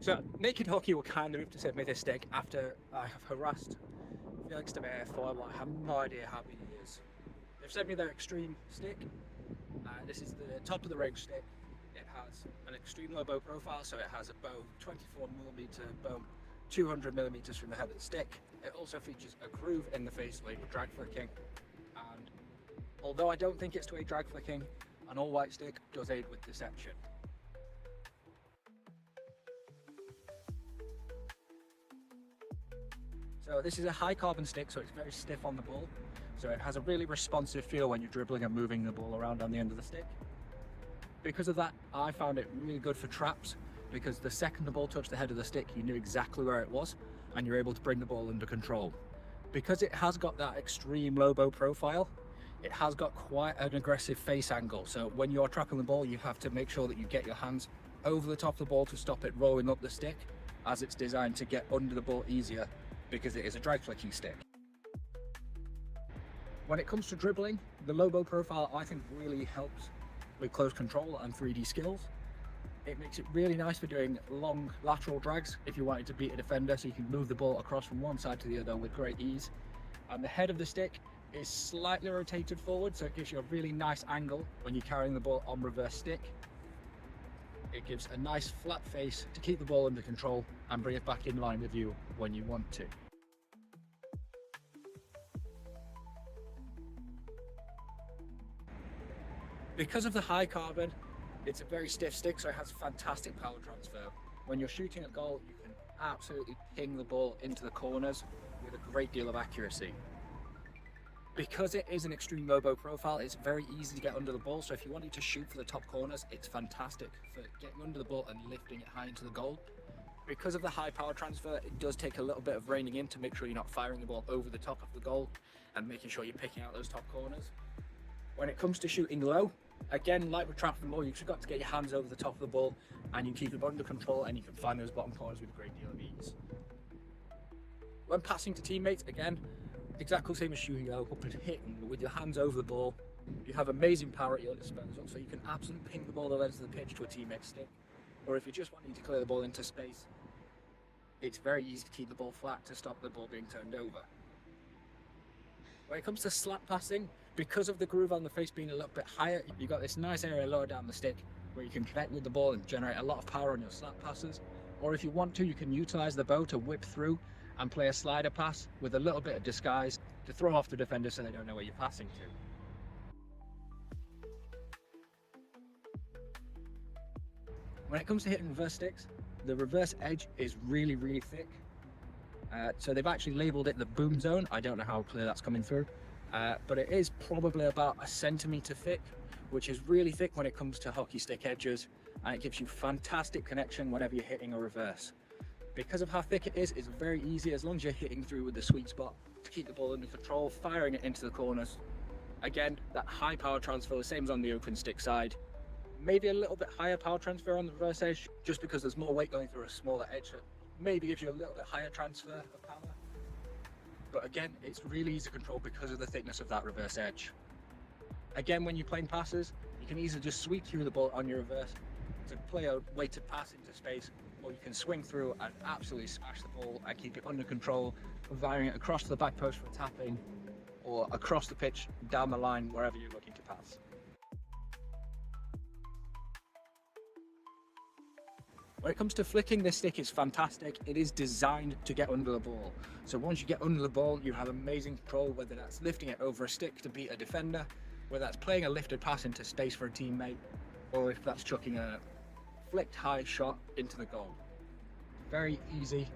So naked hockey will kind of sent me this stick after I have harassed Felix Denayer for I have no idea how many years. They've sent me their extreme stick. This is the top of the range stick. It has an extreme low bow profile, so it has a bow 24mm bow, 200mm from the head of the stick. It also features a groove in the face for drag flicking, and although I don't think it's to aid drag flicking, an all white stick does aid with deception. So this is a high carbon stick, so it's very stiff on the ball. So it has a really responsive feel when you're dribbling and moving the ball around on the end of the stick. Because of that, I found it really good for traps, because the second the ball touched the head of the stick, you knew exactly where it was and you're able to bring the ball under control. Because it has got that extreme low bow profile, it has got quite an aggressive face angle. So when you're trapping the ball, you have to make sure that you get your hands over the top of the ball to stop it rolling up the stick, as it's designed to get under the ball easier because it is a drag flicking stick. When it comes to dribbling, the low bow profile I think really helps with close control and 3D skills. It makes it really nice for doing long lateral drags if you wanted to beat a defender, so you can move the ball across from one side to the other with great ease. And the head of the stick is slightly rotated forward, so it gives you a really nice angle when you're carrying the ball on reverse stick. It gives a nice flat face to keep the ball under control and bring it back in line with you when you want to. Because of the high carbon, it's a very stiff stick, so it has fantastic power transfer. When you're shooting at goal, you can absolutely ping the ball into the corners with a great deal of accuracy. Because it is an extreme low bow profile, it's very easy to get under the ball, so if you wanted to shoot for the top corners, it's fantastic for getting under the ball and lifting it high into the goal. Because of the high power transfer, it does take a little bit of reining in to make sure you're not firing the ball over the top of the goal and making sure you're picking out those top corners. When it comes to shooting low, again, like with trapping the ball, you've just got to get your hands over the top of the ball and you keep it under control and you can find those bottom corners with a great deal of ease. When passing to teammates, again, exactly the same as shooting low, up and hitting with your hands over the ball. You have amazing power at your disposal, so you can absolutely ping the ball the length of the pitch to a teammate's stick. Or if you're just wanting to clear the ball into space, it's very easy to keep the ball flat to stop the ball being turned over. When it comes to slap passing, because of the groove on the face being a little bit higher, you've got this nice area lower down the stick where you can connect with the ball and generate a lot of power on your slap passes. Or if you want to, you can utilize the bow to whip through and play a slider pass with a little bit of disguise to throw off the defender so they don't know where you're passing to. When it comes to hitting reverse sticks, the reverse edge is really, really thick. So they've actually labelled it the boom zone. I don't know how clear that's coming through, but it is probably about a centimetre thick, which is really thick when it comes to hockey stick edges, and it gives you fantastic connection whenever you're hitting a reverse. Because of how thick it is, it's very easy as long as you're hitting through with the sweet spot to keep the ball under control, firing it into the corners. Again, that high power transfer, the same as on the open stick side. Maybe a little bit higher power transfer on the reverse edge, just because there's more weight going through a smaller edge. That maybe gives you a little bit higher transfer of power. But again, it's really easy to control because of the thickness of that reverse edge. Again, when you're playing passes, you can easily just sweep through the ball on your reverse to play a weighted pass into space, or you can swing through and absolutely smash the ball and keep it under control, firing it across the back post for tapping, or across the pitch, down the line, wherever you're looking to pass. When it comes to flicking, this stick is fantastic. It is designed to get under the ball. So once you get under the ball, you have amazing control, whether that's lifting it over a stick to beat a defender, whether that's playing a lifted pass into space for a teammate, or if that's chucking a flicked high shot into the goal. Very easy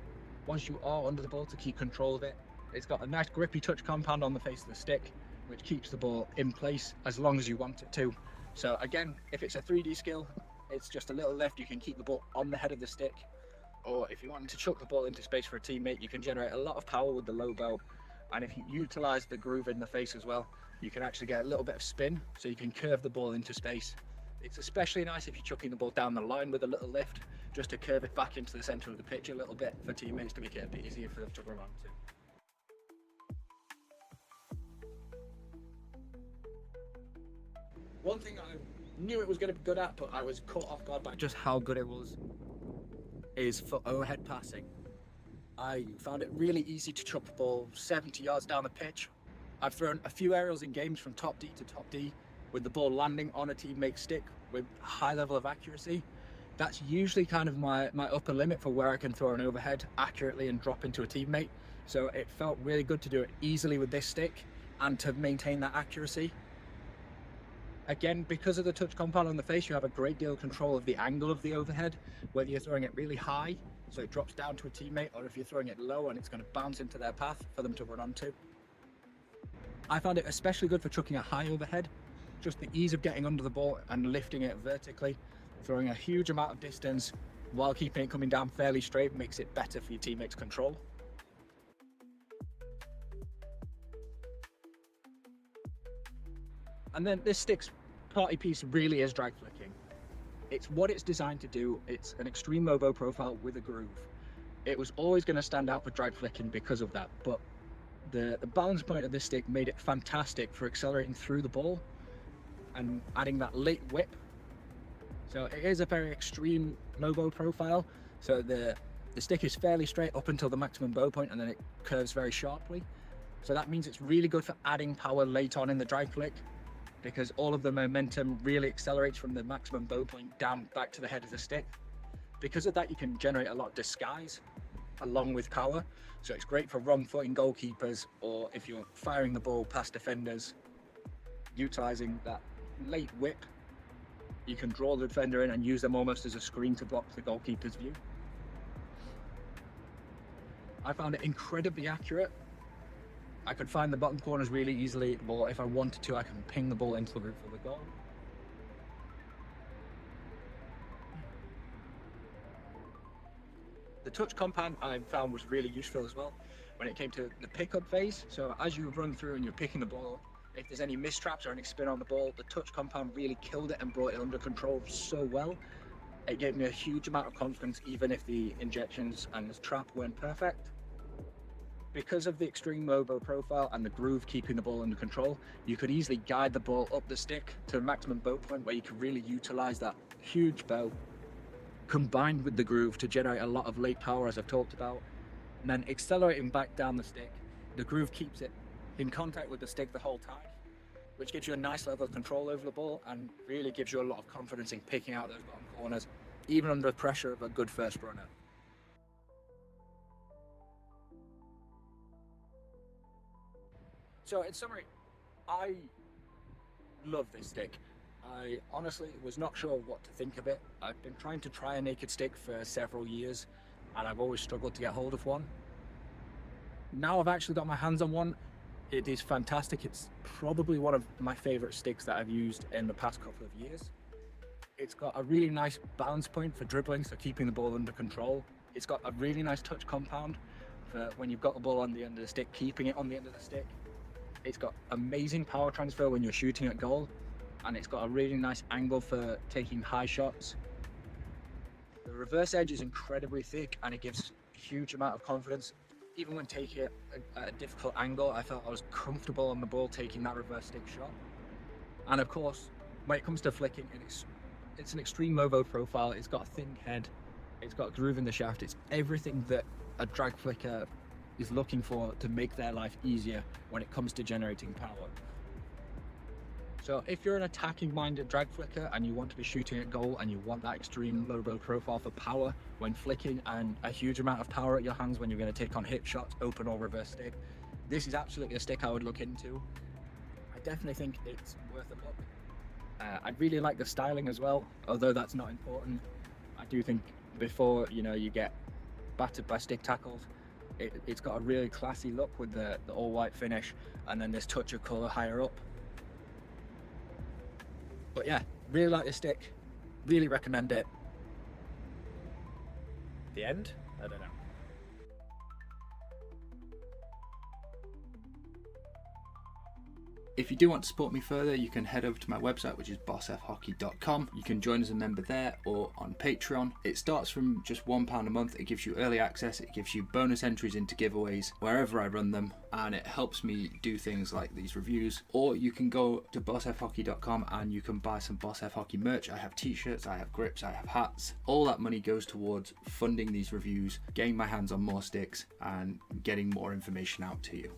once you are under the ball to keep control of it. It's got a nice grippy touch compound on the face of the stick, which keeps the ball in place as long as you want it to. So again, if it's a 3D skill, it's just a little lift, you can keep the ball on the head of the stick. Or if you want to chuck the ball into space for a teammate, you can generate a lot of power with the low bow. And if you utilize the groove in the face as well, you can actually get a little bit of spin, so you can curve the ball into space. It's especially nice if you're chucking the ball down the line with a little lift, just to curve it back into the center of the pitch a little bit for teammates to make it a bit easier for them to run onto. One thing I knew it was going to be good at, but I was caught off guard by just how good it was, is for overhead passing. I found it really easy to chuck the ball 70 yards down the pitch. I've thrown a few aerials in games from top D to top D with the ball landing on a teammate's stick with a high level of accuracy. That's usually kind of my upper limit for where I can throw an overhead accurately and drop into a teammate. So it felt really good to do it easily with this stick and to maintain that accuracy. Again, because of the touch compound on the face, you have a great deal of control of the angle of the overhead, whether you're throwing it really high, so it drops down to a teammate, or if you're throwing it low and it's going to bounce into their path for them to run onto. I found it especially good for chucking a high overhead, just the ease of getting under the ball and lifting it vertically, throwing a huge amount of distance while keeping it coming down fairly straight makes it better for your teammates' control. And then this stick's party piece really is drag flicking. It's what it's designed to do. It's an extreme low bow profile with a groove. It was always going to stand out for drag flicking because of that, but the balance point of this stick made it fantastic for accelerating through the ball and adding that late whip. So it is a very extreme low bow profile. So the stick is fairly straight up until the maximum bow point, and then it curves very sharply. So that means it's really good for adding power late on in the drag flick, because all of the momentum really accelerates from the maximum bow point down back to the head of the stick. Because of that, you can generate a lot of disguise along with power. So it's great for wrong-footing goalkeepers, or if you're firing the ball past defenders, utilizing that late whip, you can draw the defender in and use them almost as a screen to block the goalkeeper's view. I found it incredibly accurate. I could find the bottom corners really easily, or if I wanted to, I can ping the ball into the roof of the goal. The touch compound I found was really useful as well when it came to the pickup phase. So as you run through and you're picking the ball, if there's any mistraps or any spin on the ball, the touch compound really killed it and brought it under control so well. It gave me a huge amount of confidence, even if the injections and the trap weren't perfect. Because of the extreme low bow profile and the groove keeping the ball under control, you could easily guide the ball up the stick to a maximum bow point where you could really utilize that huge bow combined with the groove to generate a lot of late power, as I've talked about, and then accelerating back down the stick. The groove keeps it in contact with the stick the whole time, which gives you a nice level of control over the ball and really gives you a lot of confidence in picking out those bottom corners, even under the pressure of a good first runner. So in summary, I love this stick. I honestly was not sure what to think of it. I've been trying to try a naked stick for several years and I've always struggled to get hold of one. Now I've actually got my hands on one. It is fantastic. It's probably one of my favorite sticks that I've used in the past couple of years. It's got a really nice balance point for dribbling, so keeping the ball under control. It's got a really nice touch compound for when you've got the ball on the end of the stick, keeping it on the end of the stick. It's got amazing power transfer when you're shooting at goal, and it's got a really nice angle for taking high shots. The reverse edge is incredibly thick and it gives a huge amount of confidence. Even when taking it at a difficult angle, I felt I was comfortable on the ball taking that reverse stick shot. And of course, when it comes to flicking, it's an extreme low bow profile. It's got a thin head, it's got a groove in the shaft. It's everything that a drag flicker is looking for to make their life easier when it comes to generating power. So if you're an attacking minded drag flicker and you want to be shooting at goal and you want that extreme low bow profile for power when flicking and a huge amount of power at your hands when you're going to take on hit shots, open or reverse stick, this is absolutely a stick I would look into. I definitely think it's worth a look. I really like the styling as well, although that's not important. I do think before you get battered by stick tackles, it's got a really classy look with the all white finish and then this touch of colour higher up. But yeah, really like this stick, really recommend it. The end? I don't know. If you do want to support me further, you can head over to my website, which is bossfhockey.com. You can join as a member there or on Patreon. It starts from just £1 a month. It gives you early access, it gives you bonus entries into giveaways wherever I run them, and it helps me do things like these reviews. Or you can go to bossfhockey.com and you can buy some Boss F Hockey merch. I have t-shirts, I have grips, I have hats. All that money goes towards funding these reviews, getting my hands on more sticks, and getting more information out to you.